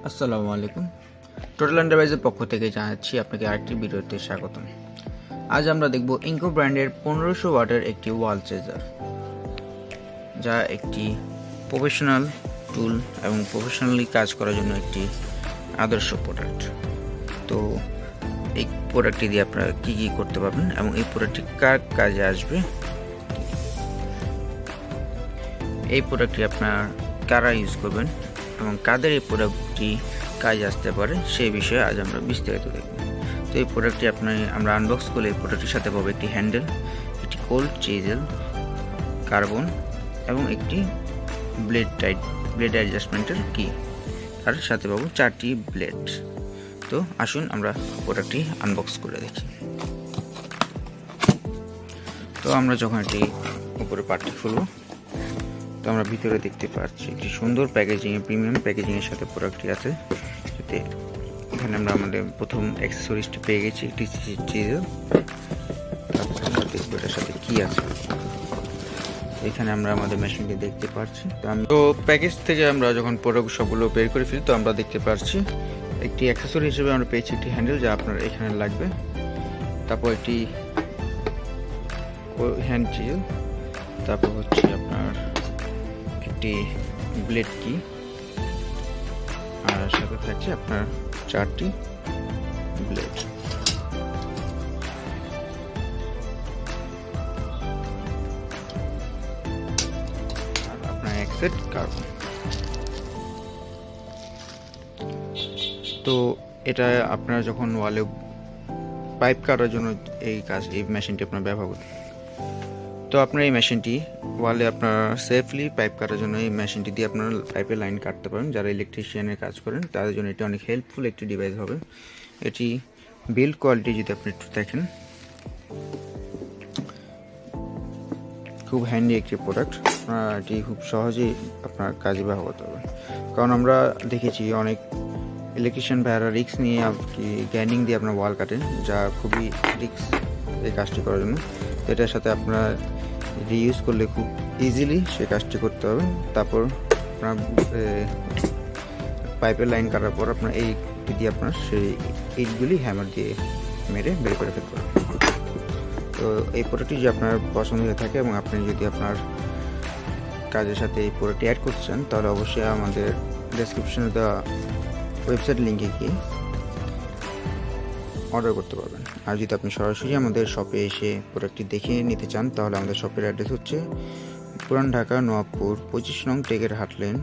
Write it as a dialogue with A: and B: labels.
A: আসসালামু আলাইকুম। টোটাল এন্টারপ্রাইজের পক্ষ থেকে জানাচ্ছি আপনাকে আরেকটি ভিডিওতে স্বাগতম। আজ আমরা দেখব ইনকো ব্র্যান্ডের 1500 ওয়াটের একটি ওয়াল চেজার, যা একটি প্রফেশনাল টুল এবং প্রফেশনালি কাজ করার জন্য একটি আদর্শ প্রোডাক্ট। তো এই প্রোডাক্টটি দিয়ে আপনারা কী কী করতে পারবেন এবং এই প্রোডাক্টটি কার কাজে আসবে, এই প্রোডাক্টটি আপনারা কারা ইউজ করবেন এবং কাদের এই প্রোডাক্টটি কাজে আসতে পারে সেই বিষয়ে আজ আমরা বিস্তারিত দেখব। তো এই প্রোডাক্টটি আমরা আনবক্স করলে এই প্রোডাক্টের সাথে পাবো একটি হ্যান্ডেল, একটি কোল্ড চেজেল, কার্বন এবং একটি ব্লেড অ্যাডজাস্টমেন্টের কি, আর সাথে পাবো 4টি ব্লেড। তো আসুন আমরা প্রোডাক্টটি আনবক্স করে দেখি। তো আমরা যখন এটি উপরে পার্টটি খুলবো, তো আমরা ভিতরে দেখতে পাচ্ছি একটি সুন্দর প্যাকেজিং, প্রিমিয়াম প্যাকেজিং এর সাথে প্রোডাক্টটি আছে। যাতে এখানে আমরা আমাদের প্রথম অ্যাক্সেসরিজটি পেয়ে গেছি, একটি চেজেল, এটার সাথে কি আছে এখানে আমরা আমাদের মেশিনটি দেখতে পাচ্ছি। তো প্যাকেজ থেকে আমরা যখন প্রোডাক্ট সবগুলো বের করে ফেলি, তো আমরা দেখতে পাচ্ছি একটি অ্যাক্সেসরি হিসেবে আমরা পেয়েছি একটি হ্যান্ডেল, যা আপনার এখানে লাগবে, তারপর একটি হ্যান্ড চেজেল, তারপর হচ্ছে আপনার একটি ব্লেড কি, আর সাথে থাকছে আপনার 4টি ব্লেড। আর আপনার এক সেট কার্বন। তো এটা আপনারা যখন ওয়ালে পাইপ কাটার জন্য এই মেশিনটি আপনার ব্যবহার করতে, তো আপনার এই মেশিনটি ওয়ালে আপনার সেফলি পাইপ কাটার জন্য এই মেশিনটি দিয়ে আপনারা পাইপের লাইন কাটতে পারেন। যারা ইলেকট্রিশিয়ানের কাজ করেন তাদের জন্য এটি অনেক হেল্পফুল একটি ডিভাইস হবে। এটি বিল্ড কোয়ালিটি যদি আপনি একটু দেখেন, খুব হ্যান্ডি একটি প্রোডাক্ট। এটি খুব সহজেই আপনার কাজে ব্যবহার করতে হবে, কারণ আমরা দেখেছি অনেক ইলেকট্রিশিয়ান ভাইয়ারা রিস্ক নিয়ে কি গ্যান্ডিং দিয়ে আপনার ওয়াল কাটেন, যা খুবই রিস্ক এই কাজটি করার জন্য। তো এটার সাথে আপনার রিইউজ করলে খুব ইজিলি সে কাজটি করতে হবে। তারপর আপনার পাইপের লাইন কাটার পর আপনার এই দিয়ে আপনার সেই ইটগুলি হ্যামার দিয়ে মেরে বের করে ফেলতে পারবেন। তো এই প্রোডাক্টটি যদি আপনার পছন্দ হয়ে থাকে এবং আপনি যদি আপনার কাজের সাথে এই প্রোডাক্টটি অ্যাড করতে চান, তাহলে অবশ্যই আমাদের ডেসক্রিপশনে দেওয়া ওয়েবসাইট লিঙ্কে গিয়ে অর্ডার করতে পারবেন। আর যদি আপনি সরাসরি আমাদের শপে এসে প্রোডাক্টটি দেখে নিতে চান, তাহলে আমাদের শপের অ্যাড্রেস হচ্ছে পুরান ঢাকা, নওয়াবপুর 25 নং টেকের হাট লেন,